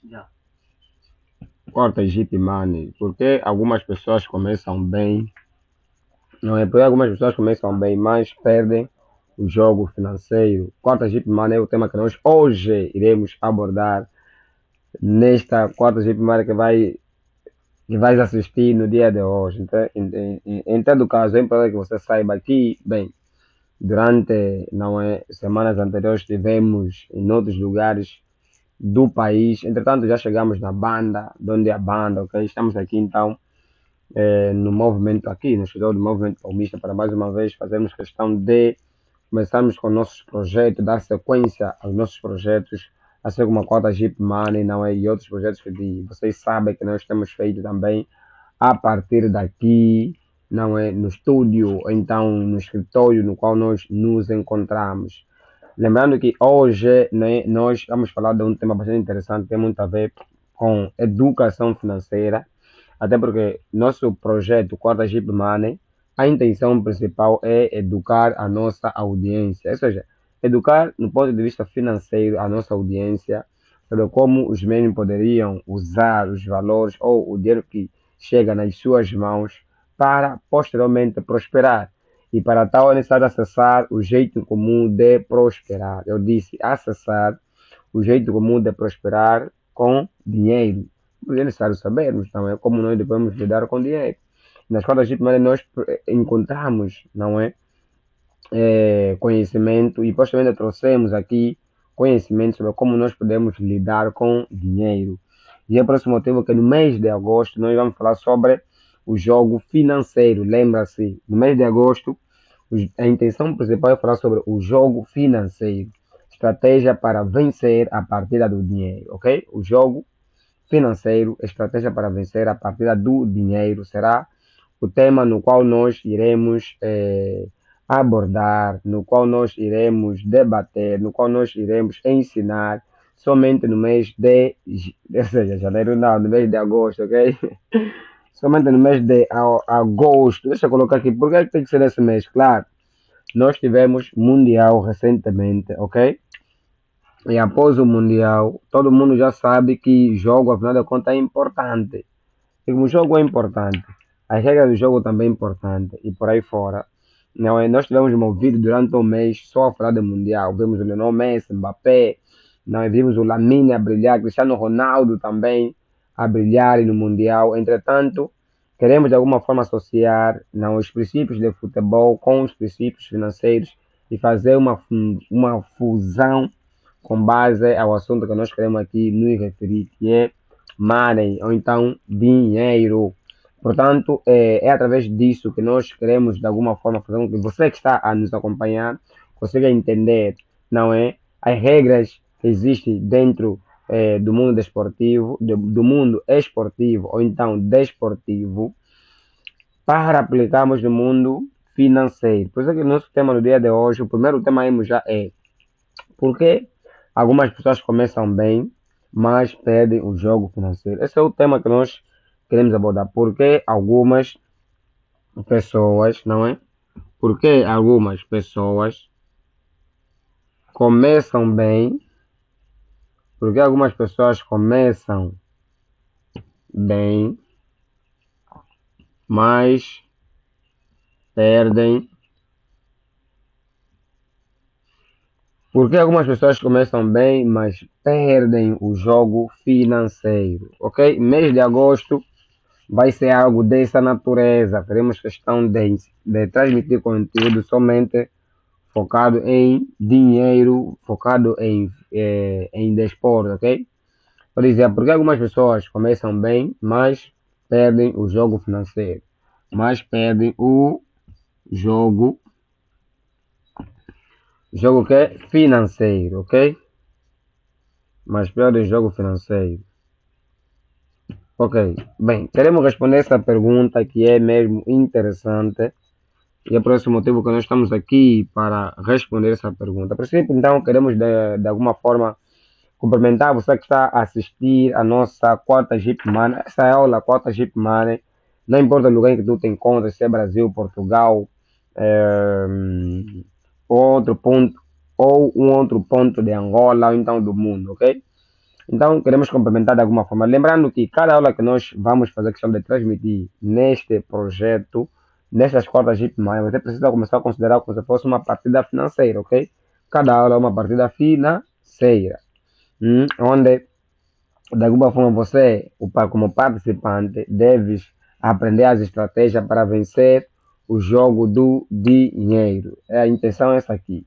Já. Quarta Jeep Money, porque algumas pessoas começam bem, não é? Porque algumas pessoas começam bem, mas perdem o jogo financeiro. Quarta Jeep Money é o tema que nós hoje iremos abordar nesta quarta Jeep Money que vais assistir no dia de hoje. Então, em todo caso, é importante que você saiba que, bem, durante não é, semanas anteriores estivemos em outros lugares do país. Entretanto, já chegamos na banda, de onde é a banda, ok? Estamos aqui então no movimento aqui, no escritório do movimento palmista, para mais uma vez fazermos questão de começarmos com nossos projetos, dar sequência aos nossos projetos, assim como a cota Jeep Money, não é? E outros projetos que vocês sabem que nós temos feito também a partir daqui, não é? No estúdio, ou então no escritório no qual nós nos encontramos. Lembrando que hoje, né, nós vamos falar de um tema bastante interessante, que tem muito a ver com educação financeira, até porque nosso projeto Quarta Jeep Money, a intenção principal é educar a nossa audiência, ou seja, educar no ponto de vista financeiro a nossa audiência sobre como os mesmos poderiam usar os valores ou o dinheiro que chega nas suas mãos para posteriormente prosperar. E para tal é necessário acessar o jeito comum de prosperar. Eu disse acessar o jeito comum de prosperar com dinheiro. Porque é necessário sabermos também como nós devemos lidar com dinheiro. Nas quadras de maneira nós encontramos, não é? Conhecimento e posteriormente trouxemos aqui conhecimento sobre como nós podemos lidar com dinheiro. E é por esse motivo que no mês de agosto nós vamos falar sobre o jogo financeiro. Lembra-se, no mês de agosto a intenção principal é falar sobre o jogo financeiro. Estratégia para vencer a partida do dinheiro, ok? O jogo financeiro, estratégia para vencer a partida do dinheiro será o tema no qual nós iremos abordar, no qual nós iremos debater, no qual nós iremos ensinar somente no mês de, ou seja, janeiro não, no mês de agosto, ok? Somente no mês de agosto. Deixa eu colocar aqui, por que tem que ser esse mês? Claro, nós tivemos Mundial recentemente, ok? E após o Mundial, todo mundo já sabe que jogo, afinal de contas, é importante. E como o jogo é importante, as regras do jogo também é importante. E por aí fora. Não é? Nós tivemos movido durante um mês só a falar do Mundial. Vimos o Lionel Messi, Mbappé, não é? Vimos o Lamine a brilhar, Cristiano Ronaldo também a brilhar no Mundial. Entretanto, queremos de alguma forma associar não, os princípios de futebol com os princípios financeiros e fazer uma fusão com base ao assunto que nós queremos aqui nos referir, que é money, ou então dinheiro. Portanto, é através disso que nós queremos, de alguma forma, fazer com que você que está a nos acompanhar consiga entender, não é? As regras que existem dentro do mundo desportivo, do mundo esportivo ou então desportivo, para aplicarmos no mundo financeiro. Por isso é que o nosso tema no dia de hoje, o primeiro tema aí já é por que algumas pessoas começam bem, mas perdem o jogo financeiro. Esse é o tema que nós queremos abordar. Por que algumas pessoas, não é? Por que algumas pessoas começam bem, por que algumas pessoas começam bem, mas perdem. Por que algumas pessoas começam bem, mas perdem o jogo financeiro? Ok? Mês de agosto vai ser algo dessa natureza. Teremos questão de transmitir conteúdo somente focado em dinheiro, focado em desporto, ok? Por exemplo, porque algumas pessoas começam bem, mas perdem o jogo financeiro. Mas perdem o jogo, jogo que é financeiro, ok? Mas perdem o jogo financeiro. Ok, bem, queremos responder essa pergunta que é mesmo interessante. E é por esse motivo que nós estamos aqui para responder essa pergunta. A princípio, então, queremos de alguma forma cumprimentar você que está a assistir a nossa quarta Jeep Money. Essa é a aula quarta Jeep Money. Não importa o lugar em que tu te encontres, se é Brasil, Portugal, eh, outro ponto, ou um outro ponto de Angola, ou então do mundo, ok? Então, queremos complementar de alguma forma. Lembrando que cada aula que nós vamos fazer questão de transmitir neste projeto, nestas quartas de manhã, você precisa começar a considerar como se fosse uma partida financeira, ok? Cada aula é uma partida financeira, onde, de alguma forma, você, como participante, deves aprender as estratégias para vencer o jogo do dinheiro. A intenção é essa aqui.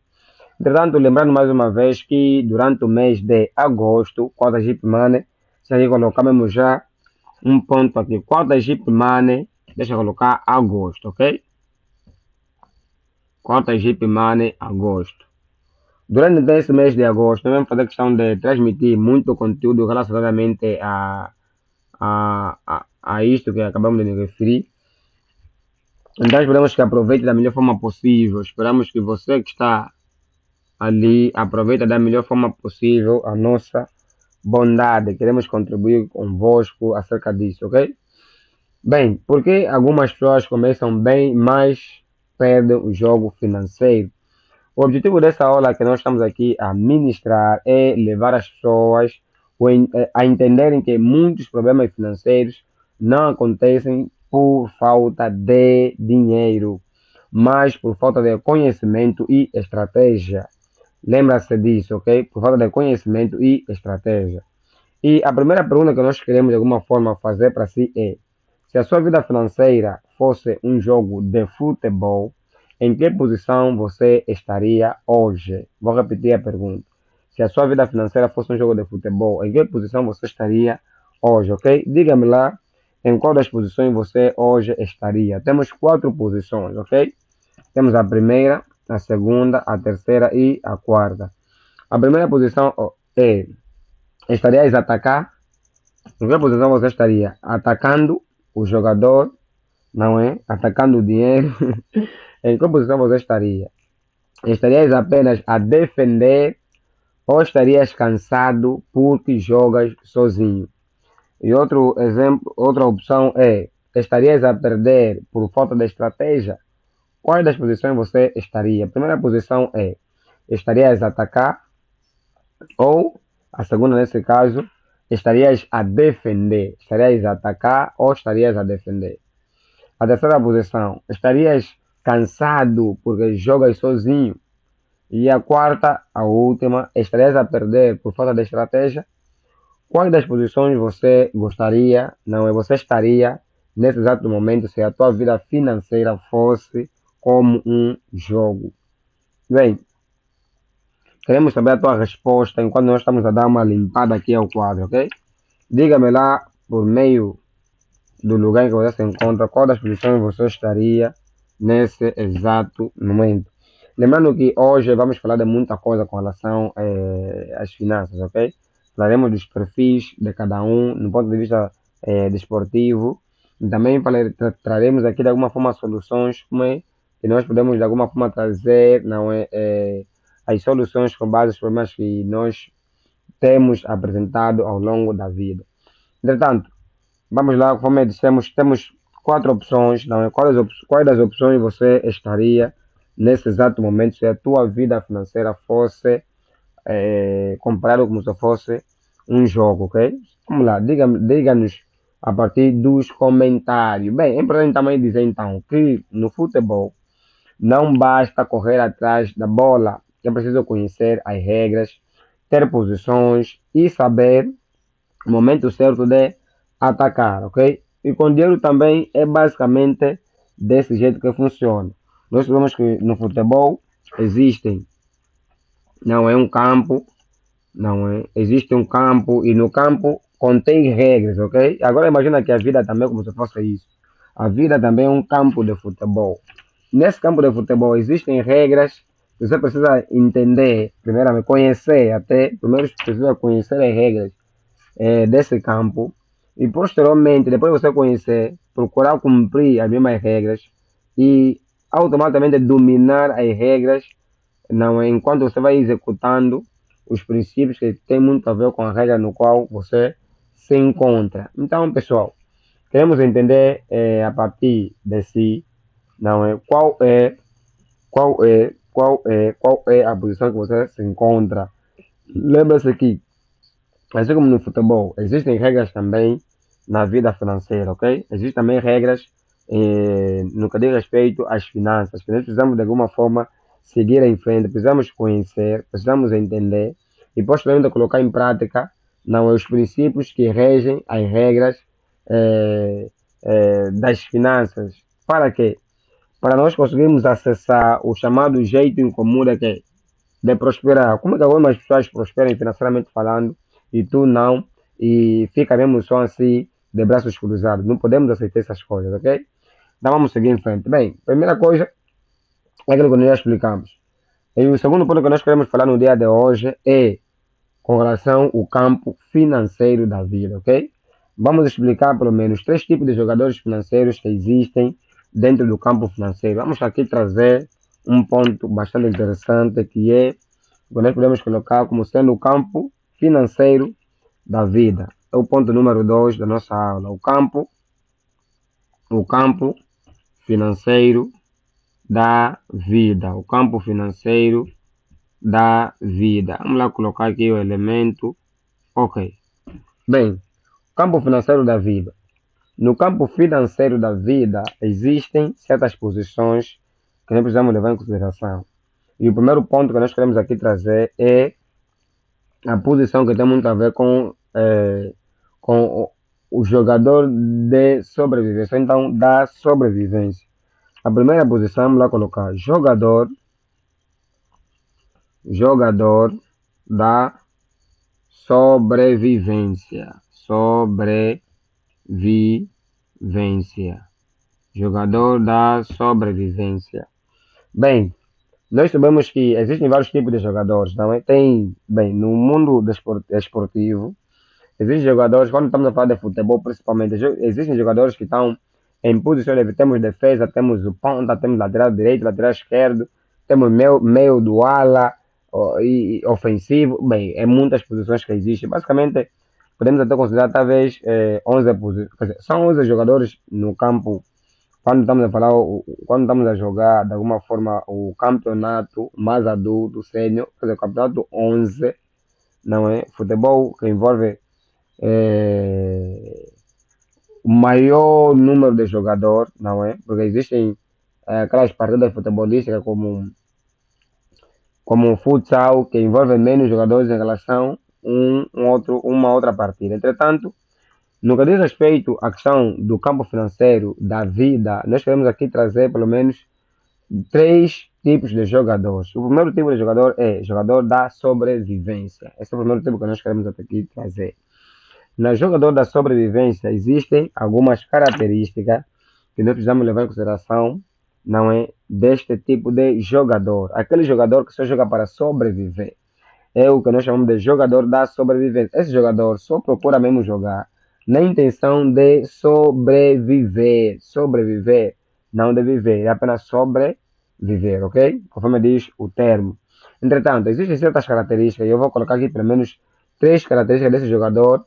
Entretanto, lembrando mais uma vez que durante o mês de agosto, quarta Jeep Money, se aí colocamos já um ponto aqui, quarta Jeep Money, deixa eu colocar agosto, ok? Quarta Jeep Money, agosto. Durante então, esse mês de agosto, nós vamos fazer questão de transmitir muito conteúdo relacionadamente a isto que acabamos de nos referir. Então, esperamos que aproveite da melhor forma possível. Esperamos que você que está ali aproveite da melhor forma possível a nossa bondade. Queremos contribuir convosco acerca disso, ok? Bem, porque algumas pessoas começam bem, mas perdem o jogo financeiro. O objetivo dessa aula que nós estamos aqui a ministrar é levar as pessoas a entenderem que muitos problemas financeiros não acontecem por falta de dinheiro, mas por falta de conhecimento e estratégia. Lembra-se disso, ok? Por falta de conhecimento e estratégia. E a primeira pergunta que nós queremos de alguma forma fazer para si é: se a sua vida financeira fosse um jogo de futebol, em que posição você estaria hoje? Vou repetir a pergunta. Se a sua vida financeira fosse um jogo de futebol, em que posição você estaria hoje, ok? Diga-me lá em qual das posições você hoje estaria. Temos 4 posições, ok? Temos a primeira, a segunda, a terceira e a quarta. A primeira posição é: estarias a atacar? Em que posição você estaria? Atacando o jogador, não é? Atacando o dinheiro. Em que posição você estaria? Estarias apenas a defender ou estarias cansado porque jogas sozinho? E outro exemplo, outra opção é: estarias a perder por falta de estratégia? Quais das posições você estaria? A primeira posição é: estarias a atacar, ou a segunda, nesse caso, estarias a defender. Estarias a atacar ou estarias a defender. A terceira posição: estarias cansado porque jogas sozinho. E a quarta, a última: estarias a perder por falta de estratégia. Quais das posições você gostaria, não é? Você estaria nesse exato momento se a tua vida financeira fosse como um jogo? Bem, queremos saber a tua resposta enquanto nós estamos a dar uma limpada aqui ao quadro, ok? Diga-me lá, por meio do lugar em que você se encontra, qual das posições você estaria nesse exato momento. Lembrando que hoje vamos falar de muita coisa com relação às finanças, ok? Falaremos dos perfis de cada um no ponto de vista desportivo. E também traremos aqui de alguma forma soluções como é que nós podemos de alguma forma trazer, não é, as soluções com base nos problemas que nós temos apresentado ao longo da vida. Entretanto, vamos lá, como dissemos, temos 4 opções, não é? Quais das opções você estaria nesse exato momento se a tua vida financeira fosse comparado como se fosse um jogo, ok? Vamos lá, diga-nos a partir dos comentários. Bem, é importante também dizer então que no futebol não basta correr atrás da bola, é preciso conhecer as regras, ter posições e saber o momento certo de atacar, ok? E com dinheiro também é basicamente desse jeito que funciona. Nós sabemos que no futebol existem, não é um campo, não é? Existe um campo e no campo contém regras, ok? Agora imagina que a vida também é como se fosse isso. A vida também é um campo de futebol. Nesse campo de futebol existem regras, você precisa entender, primeiramente conhecer até, primeiro precisa conhecer as regras desse campo e posteriormente, depois de você conhecer, procurar cumprir as mesmas regras e automaticamente dominar as regras, não é? Enquanto você vai executando os princípios que tem muito a ver com a regra no qual você se encontra. Então, pessoal, queremos entender a partir de si, não é? Qual é a posição que você se encontra. Lembre-se que Assim como no futebol, existem regras também na vida financeira, ok? Existem também regras no que diz respeito às finanças, que nós precisamos de alguma forma seguir em frente, precisamos conhecer, precisamos entender e posteriormente colocar em prática não, os princípios que regem as regras eh, das finanças. Para quê? Para nós conseguirmos acessar o chamado jeito em comum de quê? De prosperar. Como é que algumas pessoas prosperam financeiramente falando e tu não? E fica mesmo só assim, de braços cruzados. Não podemos aceitar essas coisas, ok? Então vamos seguir em frente. Bem, primeira coisa é aquilo que nós já explicamos. E o segundo ponto que nós queremos falar no dia de hoje é com relação ao campo financeiro da vida, ok? Vamos explicar pelo menos três tipos de jogadores financeiros que existem dentro do campo financeiro. Vamos aqui trazer um ponto bastante interessante que é que nós podemos colocar como sendo o campo financeiro da vida. É o ponto número 2 da nossa aula. O campo financeiro da vida. O campo financeiro da vida. Vamos lá colocar aqui o elemento. Ok. Bem, campo financeiro da vida. No campo financeiro da vida existem certas posições que nós precisamos levar em consideração. E o primeiro ponto que nós queremos aqui trazer é a posição que tem muito a ver com o jogador de sobrevivência, então da sobrevivência. A primeira posição, vamos lá colocar jogador da sobrevivência, jogador da sobrevivência. Bem, nós sabemos que existem vários tipos de jogadores, não é? Tem, bem, no mundo esportivo, existem jogadores, quando estamos a falar de futebol principalmente, existem jogadores que estão em posições de temos defesa, temos o ponta, temos lateral direito, lateral esquerdo, temos meio do ala e ofensivo. Bem, é muitas posições que existem. Basicamente, podemos até considerar talvez 11 posições, quer dizer, são 11 jogadores no campo quando estamos a falar, quando estamos a jogar de alguma forma o campeonato mais adulto, sênior, quer dizer, o campeonato 11, não é? Futebol que envolve o maior número de jogadores, não é? Porque existem aquelas partidas futebolísticas como o futsal, que envolve menos jogadores em relação a uma outra partida. Entretanto, no que diz respeito à questão do campo financeiro da vida, nós queremos aqui trazer pelo menos três tipos de jogadores. O primeiro tipo de jogador é jogador da sobrevivência. Esse é o primeiro tipo que nós queremos aqui trazer. No jogador da sobrevivência existem algumas características que nós precisamos levar em consideração, não é, deste tipo de jogador. Aquele jogador que só joga para sobreviver. É o que nós chamamos de jogador da sobrevivência. Esse jogador só procura mesmo jogar na intenção de sobreviver. Sobreviver, não de viver. É apenas sobreviver, ok? Conforme diz o termo. Entretanto, existem certas características, e eu vou colocar aqui pelo menos três características desse jogador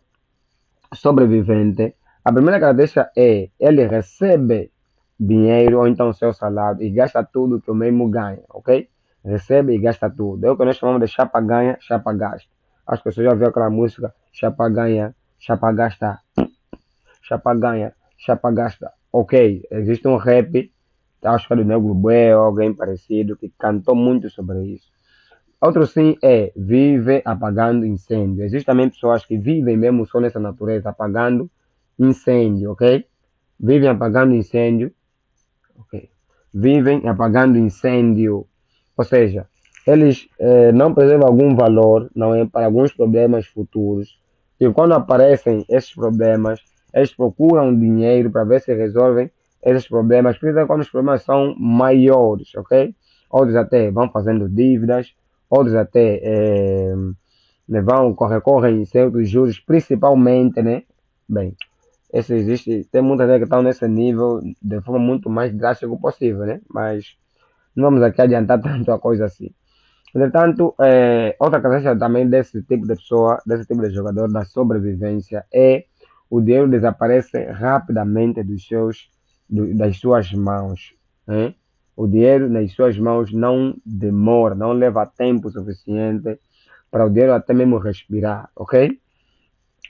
sobrevivente. A primeira característica é ele recebe dinheiro ou então seu salário e gasta tudo que o mesmo ganha, ok? Recebe e gasta tudo. É o que nós chamamos de chapa ganha, chapa gasta. Acho que você já viu aquela música chapa ganha, chapa gasta, chapa ganha, chapa gasta. Ok, existe um rap, acho que é do Negro Bué ou alguém parecido que cantou muito sobre isso. Outro sim é vive apagando incêndio. Existem também pessoas que vivem mesmo só nessa natureza, apagando incêndio, ok? Vivem apagando incêndio, ok? Vivem apagando incêndio. Ou seja, eles não preservam algum valor, não é, para alguns problemas futuros. E quando aparecem esses problemas, eles procuram dinheiro para ver se resolvem esses problemas, principalmente quando os problemas são maiores, ok? Outros até vão fazendo dívidas, outros até vão, recorrem em certos juros, principalmente, né? Bem, esse existe, tem muita gente que estão nesse nível de forma muito mais drástica possível, né? Mas não vamos aqui adiantar tanto a coisa assim. Entretanto, outra característica também desse tipo de pessoa, desse tipo de jogador da sobrevivência é o dinheiro desaparece rapidamente das suas mãos. Né? O dinheiro nas suas mãos não demora, não leva tempo suficiente para o dinheiro até mesmo respirar, ok?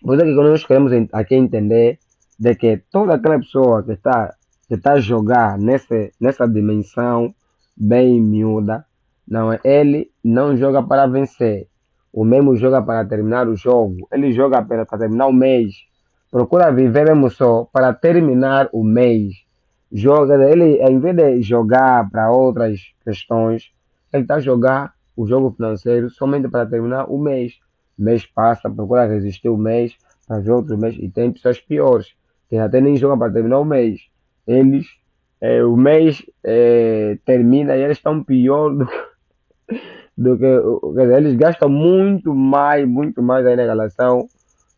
Por isso é que nós queremos aqui entender de que toda aquela pessoa que está a jogar nessa dimensão bem miúda, não é? Ele não joga para vencer. O mesmo joga para terminar o jogo. Ele joga para terminar o mês. Procura viver mesmo só para terminar o mês. Joga, ele, em vez de jogar para outras questões, ele está a jogar o jogo financeiro somente para terminar o mês. O mês passa, procura resistir o mês, para ver outro mês. E tem pessoas piores, que até nem jogam para terminar o mês. Eles, o mês termina e eles estão pior quer dizer, eles gastam muito mais aí na relação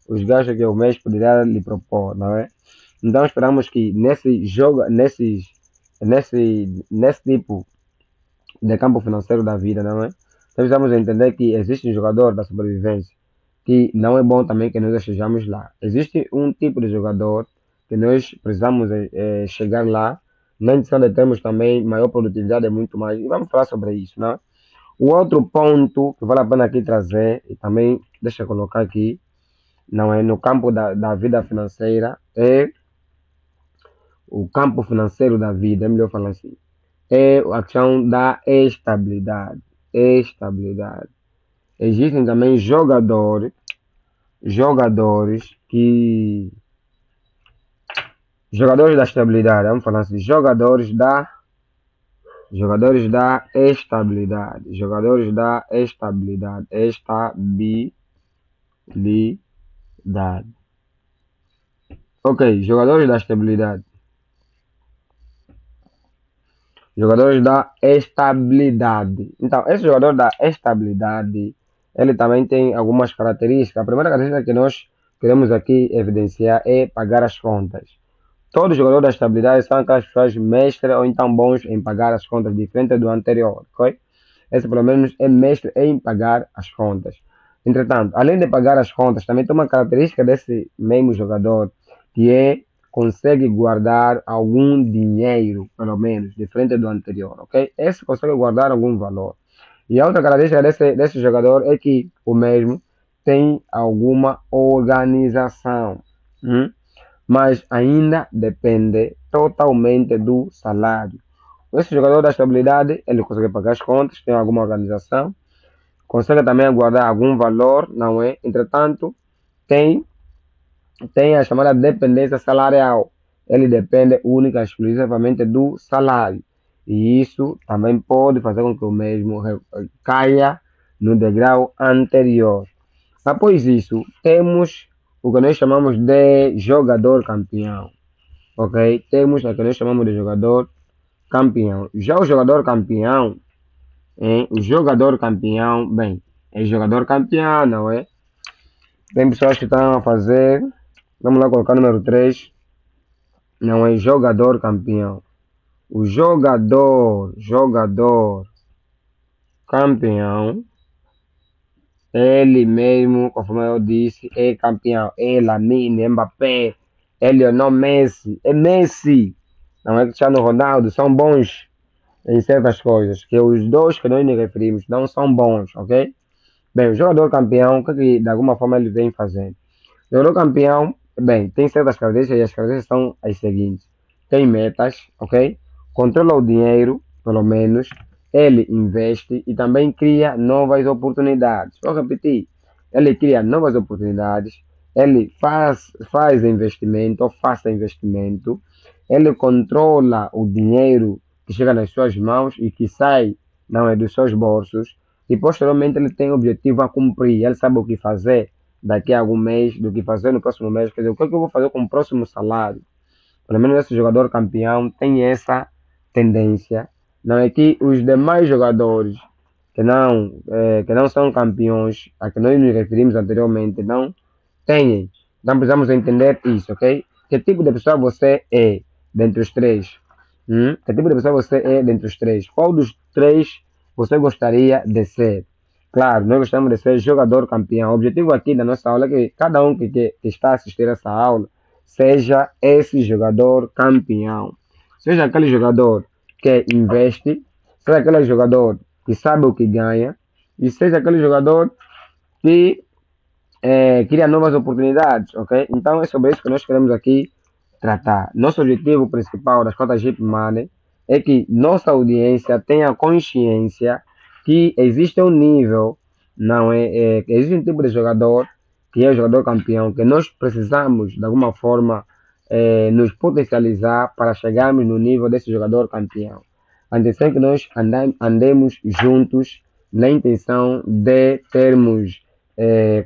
os gastos que o mês poderia lhe propor, não é? Então esperamos que nesse jogo, nesse tipo de campo financeiro da vida, não é? Nós precisamos entender que existe um jogador da sobrevivência que não é bom também que nós estejamos lá. Existe um tipo de jogador que nós precisamos chegar lá, na intenção de termos também maior produtividade e muito mais. E vamos falar sobre isso, não é? O outro ponto que vale a pena aqui trazer, e também deixa eu colocar aqui, não é no campo da vida financeira, é o campo financeiro da vida, é melhor falar assim, é a questão da estabilidade. Estabilidade. Existem também jogadores que. Jogadores da estabilidade, vamos falar assim, jogadores da estabilidade. Jogadores da estabilidade. Estabilidade. Ok, jogadores da estabilidade. Jogadores da estabilidade. Então, esse jogador da estabilidade, ele também tem algumas características. A primeira característica que nós queremos aqui evidenciar é pagar as contas. Todos os jogadores da estabilidade são aquelas pessoas mestres ou então bons em pagar as contas, diferente do anterior, ok? Esse pelo menos é mestre em pagar as contas. Entretanto, além de pagar as contas, também tem uma característica desse mesmo jogador, que é consegue guardar algum dinheiro, pelo menos, diferente do anterior, ok? Esse consegue guardar algum valor. E a outra característica desse jogador é que o mesmo tem alguma organização. Mas ainda depende totalmente do salário. Esse jogador da estabilidade, ele consegue pagar as contas, tem alguma organização, consegue também guardar algum valor, não é? Entretanto, tem, tem a chamada dependência salarial. Ele depende única e exclusivamente do salário. E isso também pode fazer com que o mesmo caia no degrau anterior. Após isso, temos o que nós chamamos de jogador campeão. Ok? Temos o que nós chamamos de jogador campeão. Já o jogador campeão, o jogador campeão, bem, é jogador campeão, não é? Tem pessoas que estão a fazer, vamos lá colocar o número 3, não é jogador campeão. O jogador campeão, ele mesmo, conforme eu disse, é campeão. É Lamine, Mbappé, é Lionel Messi, é Messi, não é Cristiano Ronaldo, são bons em certas coisas, que os dois que nós nos referimos não são bons, ok? Bem, o jogador campeão, o que de alguma forma ele vem fazendo? O jogador campeão, bem, tem certas características e as características são as seguintes. Tem metas, ok? Controla o dinheiro, pelo menos. Ele investe e também cria novas oportunidades. Vou repetir. Ele cria novas oportunidades. Ele faz investimento, ou faça investimento. Ele controla o dinheiro que chega nas suas mãos e que sai, não é, dos seus bolsos. E posteriormente ele tem objetivo a cumprir. Ele sabe o que fazer daqui a algum mês, do que fazer no próximo mês. Quer dizer, o que é que eu vou fazer com o próximo salário? Pelo menos esse jogador campeão tem essa tendência. Não é que os demais jogadores que não são campeões, a que nós nos referimos anteriormente, não têm. Então precisamos entender isso, ok? Que tipo de pessoa você é dentre os três? Que tipo de pessoa você é dentre os três? Qual dos três você gostaria de ser? Claro, nós gostamos de ser jogador campeão. O objetivo aqui da nossa aula é que cada um que está a assistir essa aula seja esse jogador campeão. Seja aquele jogador que investe, seja aquele jogador que sabe o que ganha, e seja aquele jogador que cria novas oportunidades, ok? Então é sobre isso que nós queremos aqui tratar. Nosso objetivo principal das cotas Jeep Money é que nossa audiência tenha consciência que existe um nível, não é, que existe um tipo de jogador que é o jogador campeão, que nós precisamos de alguma forma nos potencializar para chegarmos no nível desse jogador campeão. A intenção é que nós andemos juntos na intenção de termos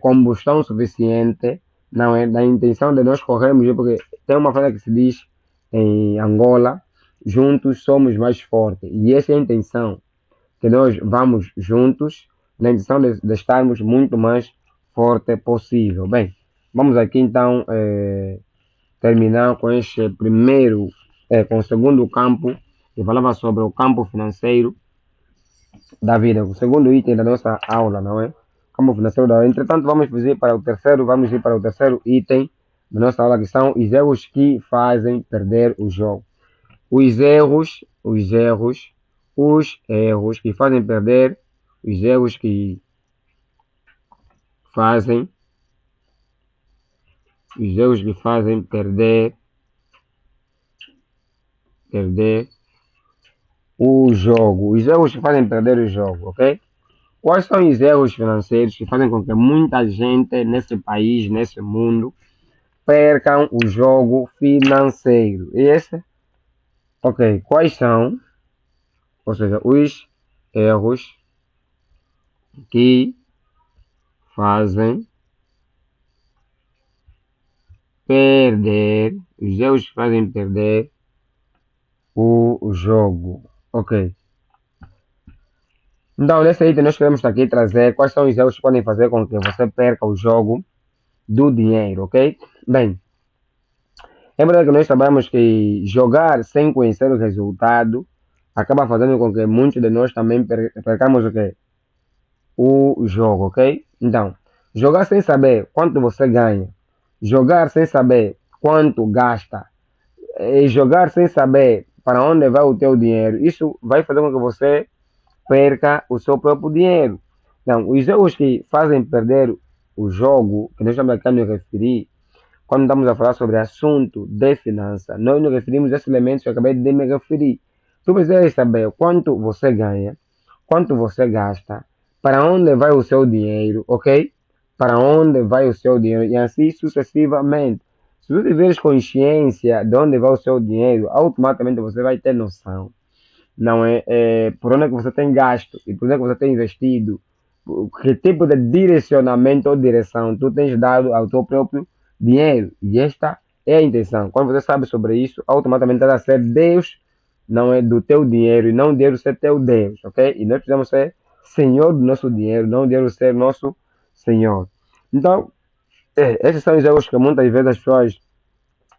combustão suficiente, não é? Na intenção de nós corrermos, porque tem uma frase que se diz em Angola, juntos somos mais fortes. E essa é a intenção, que nós vamos juntos, na intenção de estarmos muito mais forte possível. Bem, vamos aqui então terminar com este primeiro, com o segundo campo, que falava sobre o campo financeiro da vida, o segundo item da nossa aula, não é? Campo financeiro da vida. Entretanto, vamos ir para o terceiro item da nossa aula, que são os erros que fazem perder o jogo. Os erros que fazem perder, os erros que fazem, os erros que fazem perder o jogo. Os erros que fazem perder o jogo, ok? Quais são os erros financeiros que fazem com que muita gente nesse país, nesse mundo, percam o jogo financeiro? Ok, quais são, ou seja, os erros que fazem perder, os erros que fazem perder o jogo, ok? Então, nesse item nós queremos aqui trazer quais são os erros que podem fazer com que você perca o jogo do dinheiro, ok? Bem, é verdade que nós sabemos que jogar sem conhecer o resultado acaba fazendo com que muitos de nós também percamos o quê? O jogo, ok? Então, jogar sem saber quanto você ganha, jogar sem saber quanto gasta, e jogar sem saber para onde vai o teu dinheiro, isso vai fazer com que você perca o seu próprio dinheiro. Então, os jogos que fazem perder o jogo, que nós estamos aqui a nos referir, quando estamos a falar sobre assunto de finança, nós nos referimos a esses elementos que eu acabei de me referir. Tu precisas saber quanto você ganha, quanto você gasta, para onde vai o seu dinheiro, ok? Para onde vai o seu dinheiro e assim sucessivamente. Se tu tiveres consciência de onde vai o seu dinheiro, automaticamente você vai ter noção, não é, por onde é que você tem gasto e por onde é que você tem investido, que tipo de direcionamento ou direção tu tens dado ao teu próprio dinheiro. E esta é a intenção. Quando você sabe sobre isso, automaticamente vai ser Deus, não é do teu dinheiro, e não dinheiro ser teu Deus, ok? E nós precisamos ser Senhor do nosso dinheiro, não dinheiro ser nosso Senhor. Então, esses são os erros que muitas vezes as pessoas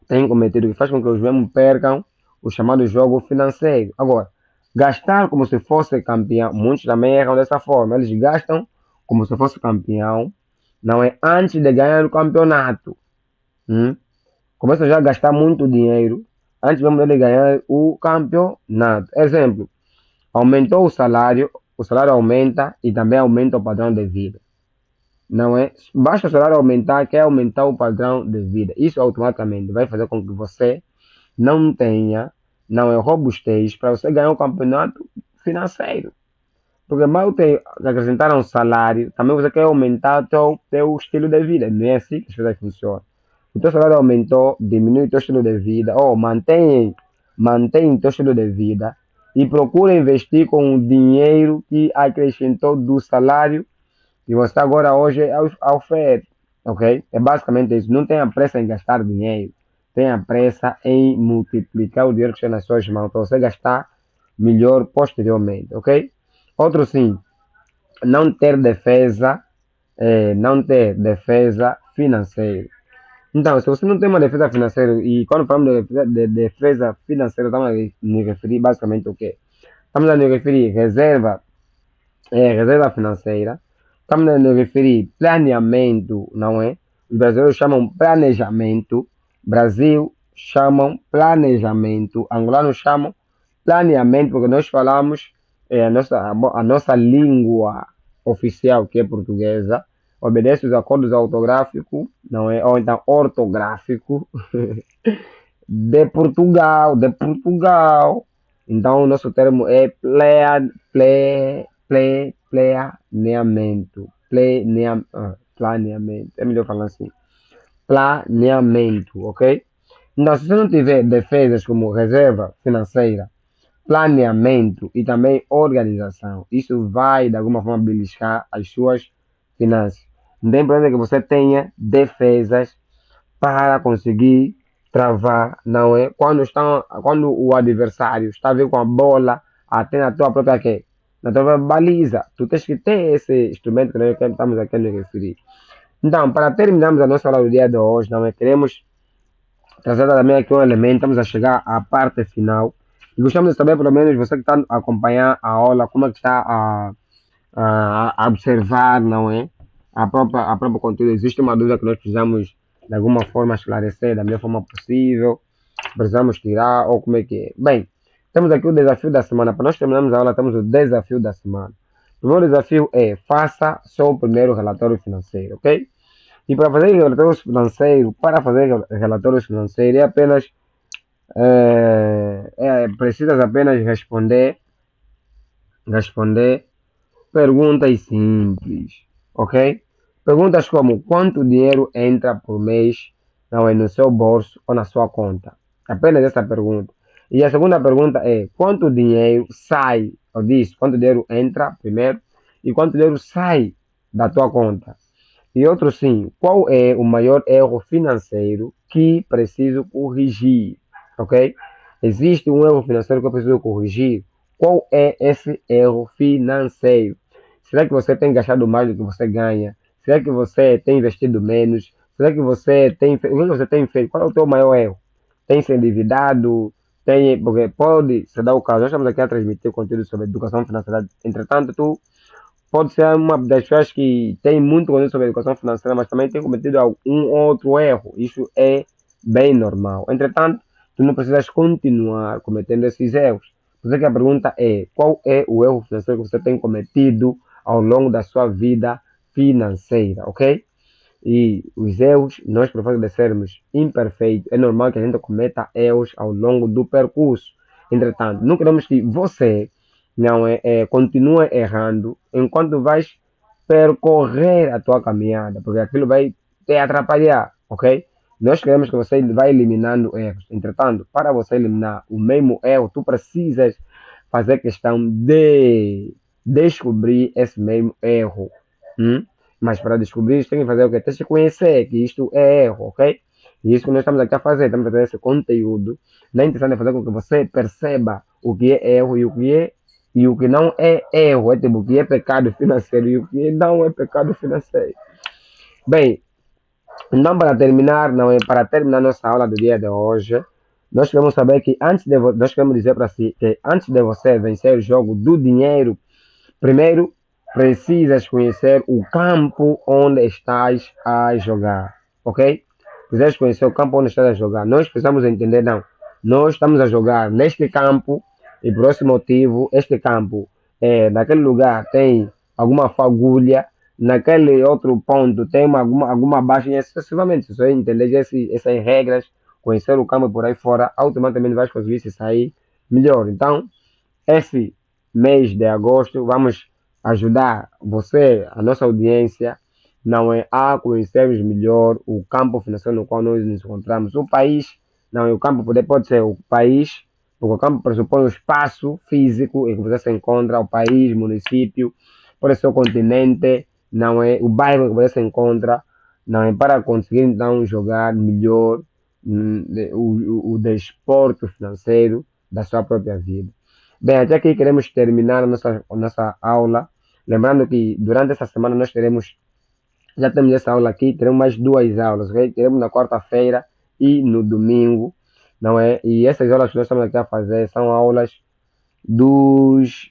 têm cometido, que faz com que os mesmos percam o chamado jogo financeiro. Agora, gastar como se fosse campeão, muitos também erram dessa forma. Eles gastam como se fosse campeão, não é antes de ganhar o campeonato. Começam já a gastar muito dinheiro antes mesmo de ganhar o campeonato. Exemplo, aumentou o salário aumenta e também aumenta o padrão de vida. Não é? Basta o salário aumentar, quer aumentar o padrão de vida. Isso automaticamente vai fazer com que você não tenha, não é robustez para você ganhar um campeonato financeiro. Porque mal tem acrescentar um salário, também você quer aumentar o teu estilo de vida. Não é assim que as coisas funcionam. O teu salário aumentou, diminui o teu estilo de vida, ou mantém o teu estilo de vida e procura investir com o dinheiro que acrescentou do salário que você agora hoje oferece, ok? É basicamente isso. Não tenha pressa em gastar dinheiro, tenha pressa em multiplicar o dinheiro que está nas suas mãos para você gastar melhor posteriormente, ok? Outro sim, não ter defesa, financeira. Então, se você não tem uma defesa financeira, e quando falamos de defesa financeira, estamos a nos referir basicamente o quê? Estamos a nos referir reserva financeira, estamos a nos referir planeamento, não é? Os brasileiros chamam planejamento, Brasil chamam planejamento, angolanos chamam planeamento, porque nós falamos a nossa língua oficial, que é portuguesa, obedece os acordos ortográficos, não é? Ou então ortográfico de Portugal, de Portugal. Então, o nosso termo é planeamento. Planeamento. É melhor falar assim. Planeamento, ok? Então, se você não tiver defesas como reserva financeira, planeamento e também organização, isso vai, de alguma forma, beliscar as suas finanças. Não tem problema que você tenha defesas para conseguir travar, não é? Quando o adversário está vindo com a bola até na tua própria quê? Na tua própria baliza, tu tens que ter esse instrumento que nós estamos aqui a nos referir. Então, para terminarmos a nossa aula do dia de hoje, não é? Queremos trazer também aqui um elemento, estamos a chegar à parte final. E gostamos de saber, pelo menos, você que está a acompanhar a aula, como é que está a observar, não é? A própria conteúdo. Existe uma dúvida que nós precisamos, de alguma forma, esclarecer da melhor forma possível, precisamos tirar, ou como é que é? Bem, temos aqui o desafio da semana. Para nós terminarmos a aula, temos o desafio da semana. O primeiro desafio é: faça seu primeiro relatório financeiro, ok? E para fazer relatórios financeiros, precisas apenas responder perguntas simples, ok? Perguntas como quanto dinheiro entra por mês, não é, no seu bolso ou na sua conta. Apenas essa pergunta. E a segunda pergunta é quanto dinheiro sai, ou diz, quanto dinheiro entra primeiro e quanto dinheiro sai da tua conta. E outro sim, qual é o maior erro financeiro que preciso corrigir, ok? Existe um erro financeiro que eu preciso corrigir. Qual é esse erro financeiro? Será que você tem gastado mais do que você ganha? Será que você tem investido menos? Será que você tem feito? O que você tem feito? Qual é o teu maior erro? Tem se endividado? Porque pode se dar o caso. Nós estamos aqui a transmitir conteúdo sobre educação financeira. Entretanto, tu pode ser uma das pessoas que tem muito conhecimento sobre educação financeira, mas também tem cometido algum outro erro. Isso é bem normal. Entretanto, tu não precisas continuar cometendo esses erros. Por isso que a pergunta é, qual é o erro financeiro que você tem cometido ao longo da sua vida financeira, ok? E os erros, nós por fato de sermos imperfeitos, é normal que a gente cometa erros ao longo do percurso. Entretanto, não queremos que você não continue errando enquanto vais percorrer a tua caminhada, porque aquilo vai te atrapalhar, ok? Nós queremos que você vá eliminando erros. Entretanto, para você eliminar o mesmo erro, tu precisas fazer questão de descobrir esse mesmo erro. Hum? Mas para descobrir isso, tem que fazer o quê? Tem que conhecer que isto é erro, ok? E isso que nós estamos aqui a fazer, estamos a fazer esse conteúdo na intenção de fazer com que você perceba o que é erro e o que não é erro, é tipo o que é pecado financeiro e o que não é pecado financeiro. Bem, então para terminar nossa aula do dia de hoje, nós queremos saber que nós queremos dizer para si que antes de você vencer o jogo do dinheiro, primeiro precisas conhecer o campo onde estás a jogar, ok? Precisas conhecer o campo onde estás a jogar. Nós precisamos entender, não. Nós estamos a jogar neste campo e por esse motivo, este campo, naquele lugar tem alguma fagulha, naquele outro ponto tem alguma baixa e excessivamente. Se você entender essas regras, conhecer o campo por aí fora, automaticamente vai conseguir se sair melhor. Então, esse mês de agosto, vamos ajudar você, a nossa audiência, não é a conhecermos melhor o campo financeiro no qual nós nos encontramos. O país, não é o campo, pode ser o país, porque o campo pressupõe o espaço físico em que você se encontra, o país, município, pode ser o continente, não é o bairro em que você se encontra, não é para conseguir então jogar melhor o desporto financeiro da sua própria vida. Bem, até aqui queremos terminar a nossa aula. Lembrando que durante essa semana já temos essa aula aqui, teremos mais duas aulas, ok? Teremos na quarta-feira e no domingo, não é? E essas aulas que nós estamos aqui a fazer são aulas dos